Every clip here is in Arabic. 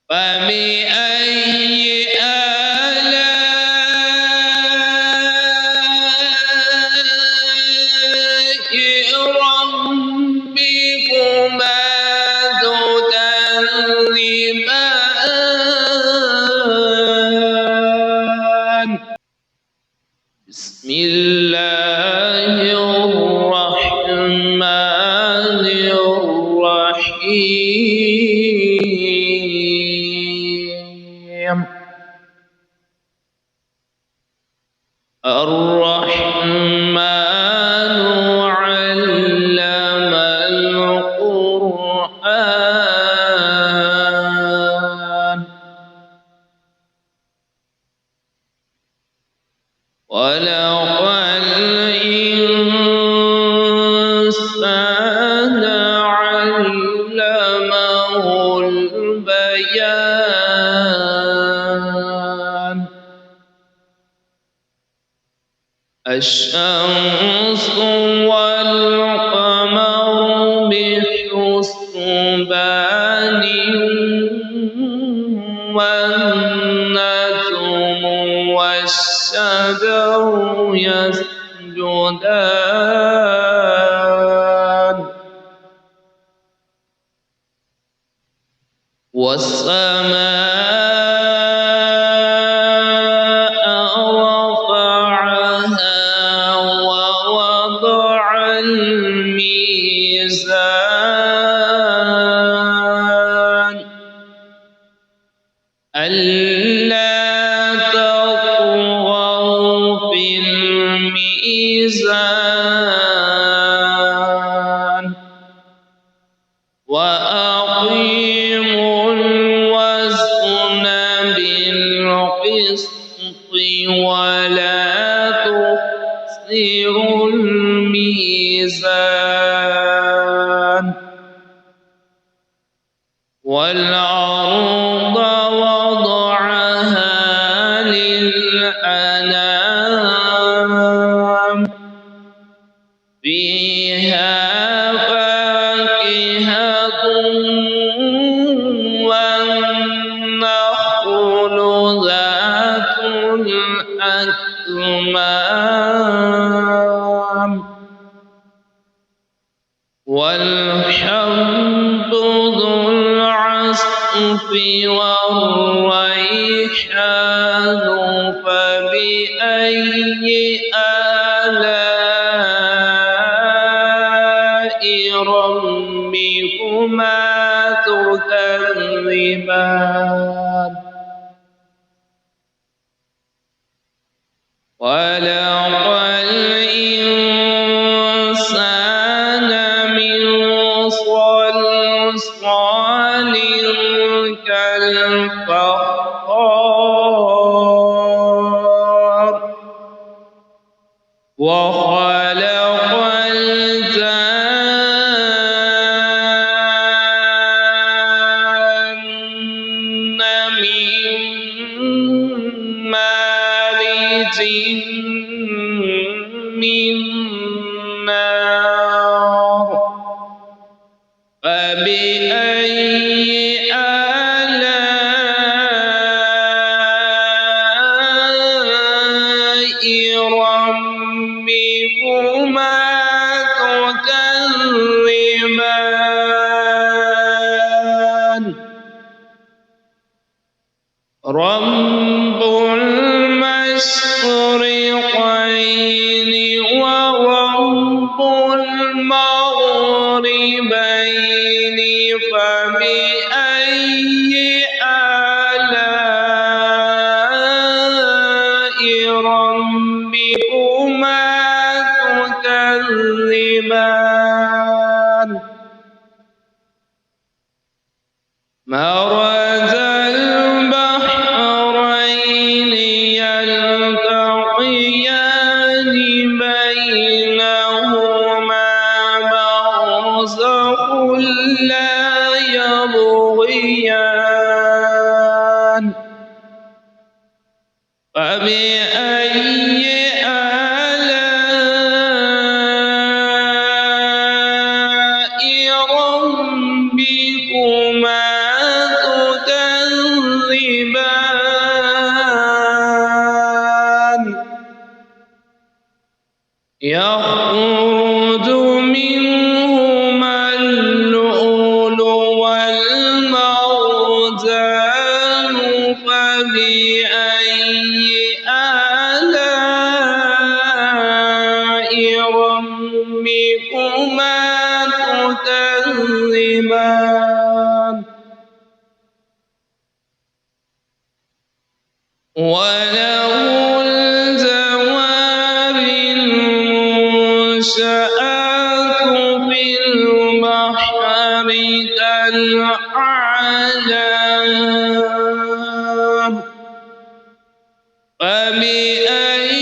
فبأي آلاء ربكما تكذبان بسم الله الرحمن الرحيم الرحمن علم القرآن خلق الإنسان علمه البيان الشمس والقمر بحسبان والنجم والشجر يسجدان والسماء رفعها ووضع الميزان ألا تطغوا في الميزان وأقيموا الوزن بالقسط ولا تخسروا الميزان والأرض وضعها للأنام فيها فاكهة والنخل ذات الأكمام والحب ذو العصف والريحان فبأي آلاء ربكما تكذبان خلق الإنسان من صلصال كالفخار وخلق الجان من مارج من نار فبأي آلاء ربكما تكذبان رب المشرقين ورب المغربين فبأي آلاء ربكما تكذبان مرج البحرين يلتقيان بينهما برزخ لا يبغيان فبأي آلاء ربكما تكذبان يخرج منهما اللؤلؤ والمرجان فبأي آلاء ربكما تكذبان وله الجوار المنشآت في البحر كالأعلام فبأي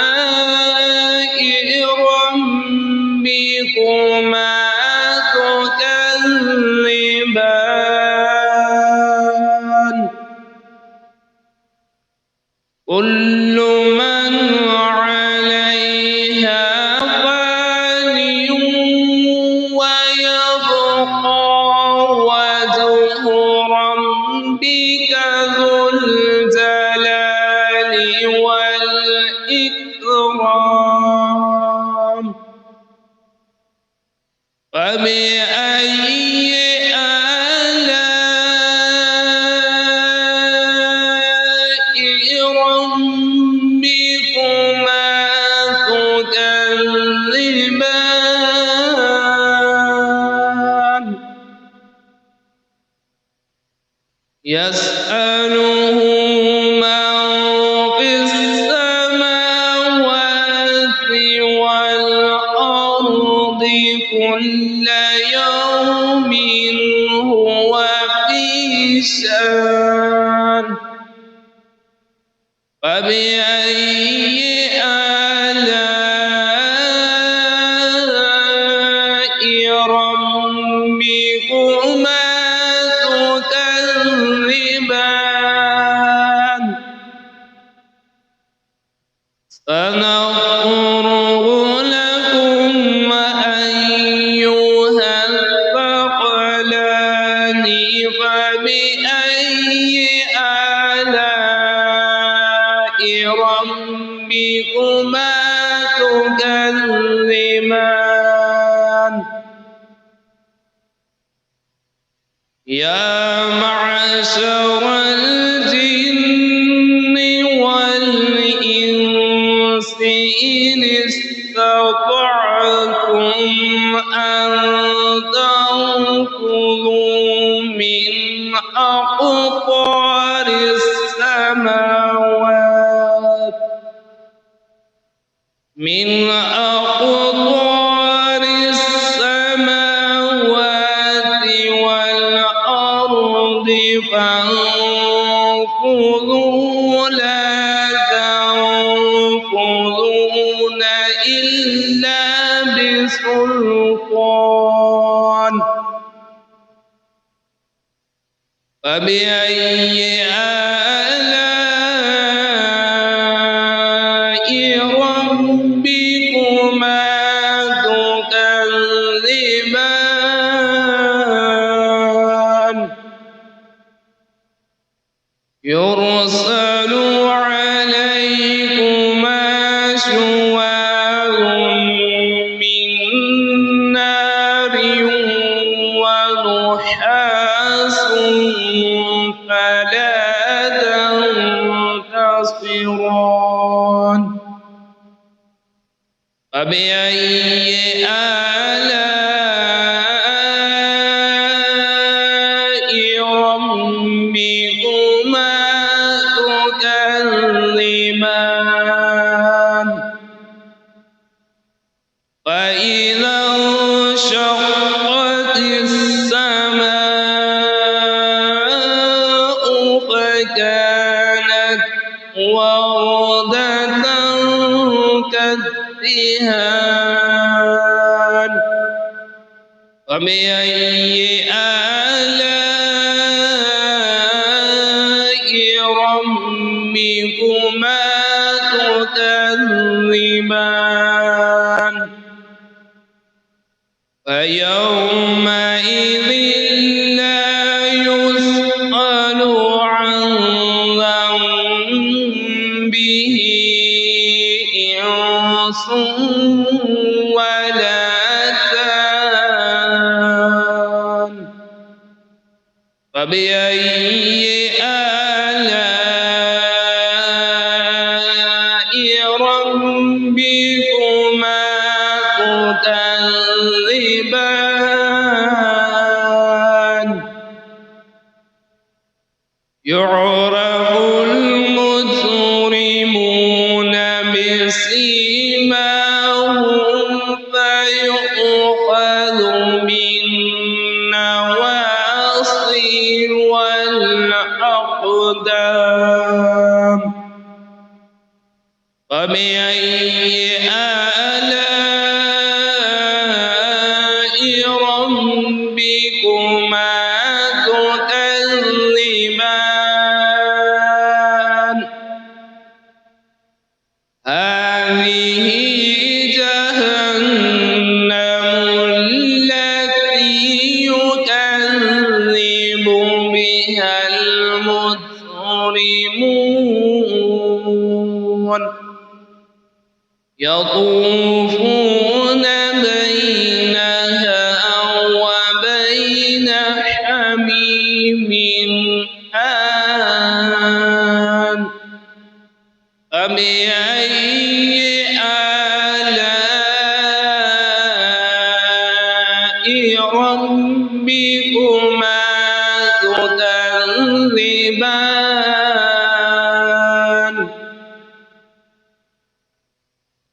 آلاء ربكما تكذبان كل من عليها فان ويبقى وجه ربك ذو الجلال والإكرام فبأي آلاء ربكما تكذبان يسأله من في السماوات والأرض كل يوم هو في شأن فبأي آلاء ربكما تكذبان سنفرغ لكم أيها الثقلان فبأي آلاء ربكما تكذبان يا معشر الجن والإنس إن استطعتم أن تنفذوا من أقطار السماوات والأرض فانفذوا لا تنفذون إلا بسلطان فبأي آلاء ربكما تكذبان يرسل عليكما شواظ من نار ونحاس فلا تنتصران فبأي آلاء ربكما تكذبان فإذا انشقت السماء فكانت وردة كالدهان فبأي آلاء ربكما تكذبان فيومئذ لا يسأل عن ذنبه فبأي آلاء ربكما تكذبان يعرف المجرمون بسيماهم فيؤخذ بالنواصي والأقدام فبأي آلاء ربكما تكذبان هذه جهنم التي يكذب بها المجرمون يطوفون بينها وبين حميم آن فبأي آلاء ربكما تكذبان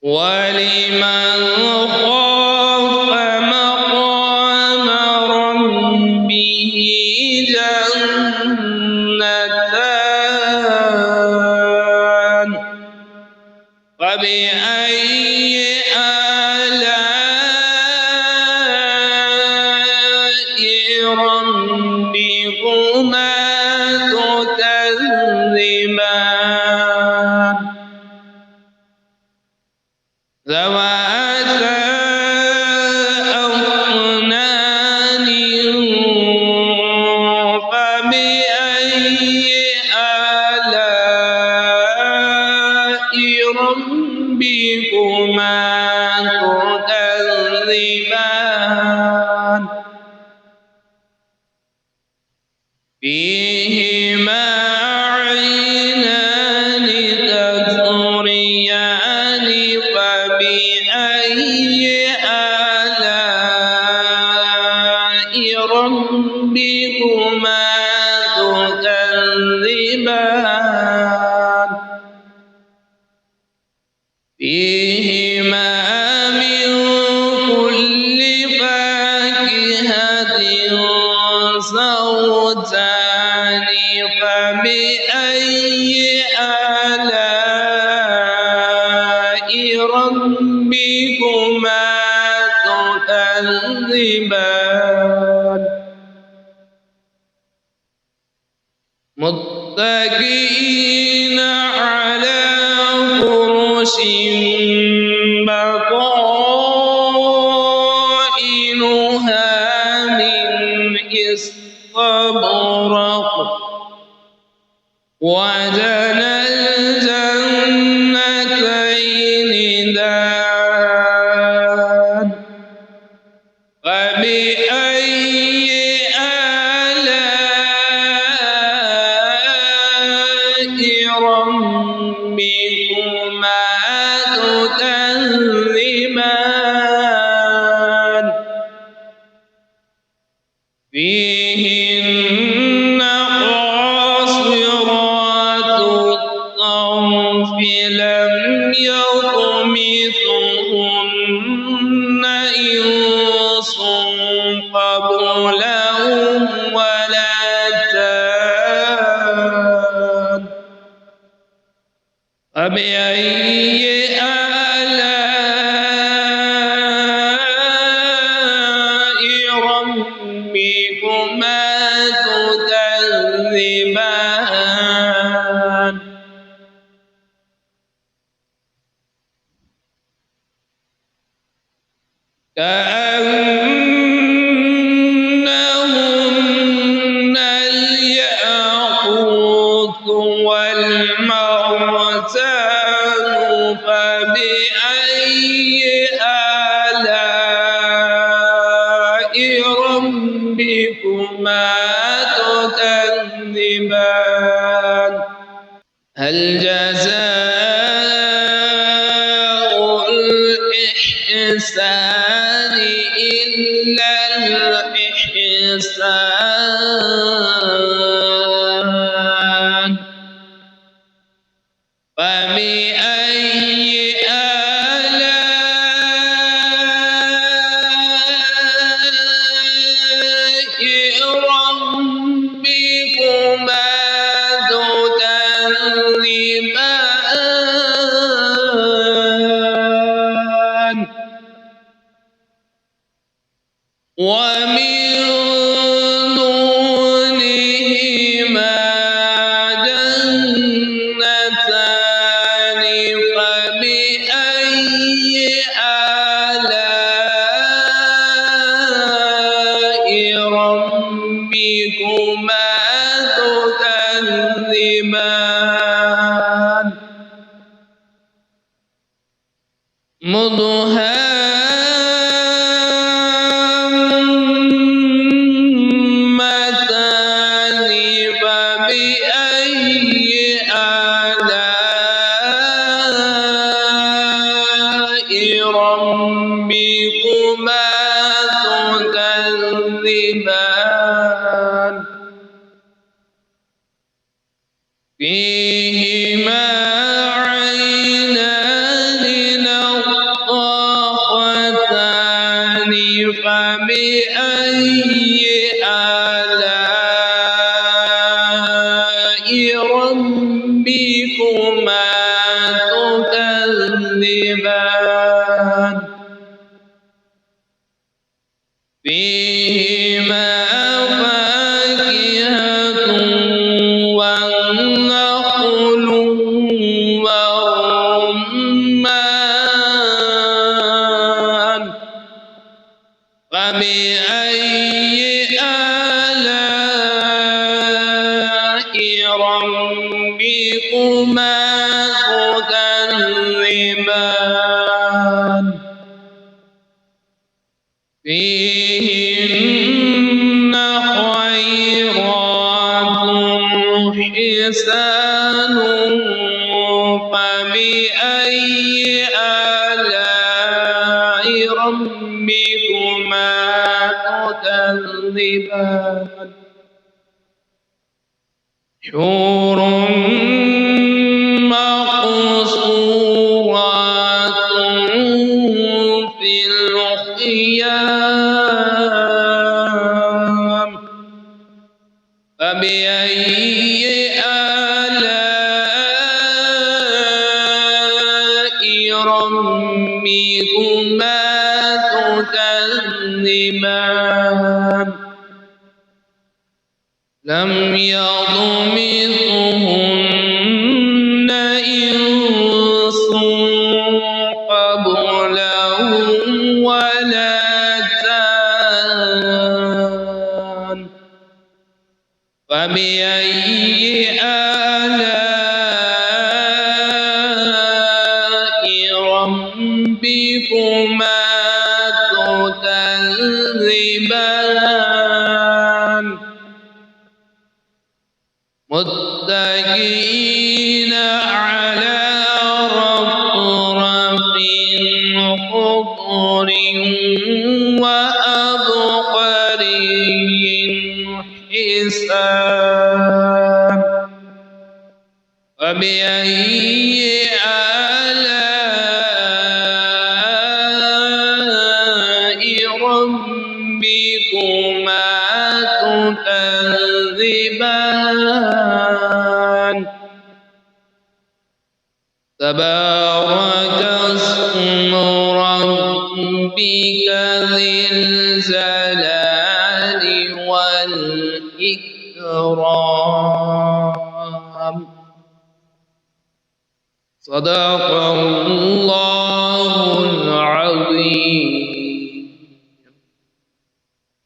ولمن خاف مقام ربه جنتان فبأي آلاء ربكما تكذبان ذواتا أفنان فبأي آلاء ربكما تكذبان فيهما عينان تجريان فبأي آلاء ربكما تكذبان فيهما من كل فاكهة زوجان فبأي آلاء ربكما تكذبان متكئين على فرش بطائنها من استبرق وجنى الجنتين دان فبأي آلاء ربكما تكذبان فيهن قاصرات الطرف لم يطمثهن إنس قبلهم ولا جان فبأي آلاء ربكما تكذبان كأنهن الياقوت والمرجان فبأي آلاء ربكما تكذبان هل جزاء الإحسان إلا الإحسان فبأي آلاء ربكما تكذبان ومن دونهما جنتان فبأي آلاء ربكما تكذبان مدهامتان فبأي آلاء ربكما تكذبان فيهما عينان نضاختان فبأي آلاء ربكما تكذبان فيهما فاكهة والنخل والرمان فبأي آلاء ربكما تكذبان فيهن خيرات حسان فبأي آلاء ربكما تكذبان حور مقصورات في الخيام فبأي آلاء ربكما تكذبان لم يطمثهن إنس قبلهم ولا جان فبأي آلاء ربكما تكذبان متكئين على رفرف خضر وأبقري حسان فبأي آلاء ربكما تكذبان تبارك اسم ربك ذي الجلال والإكرام صدق الله العظيم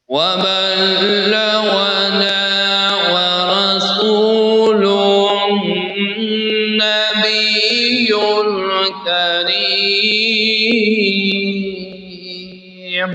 وبلغنا ورسوله النبي الكريم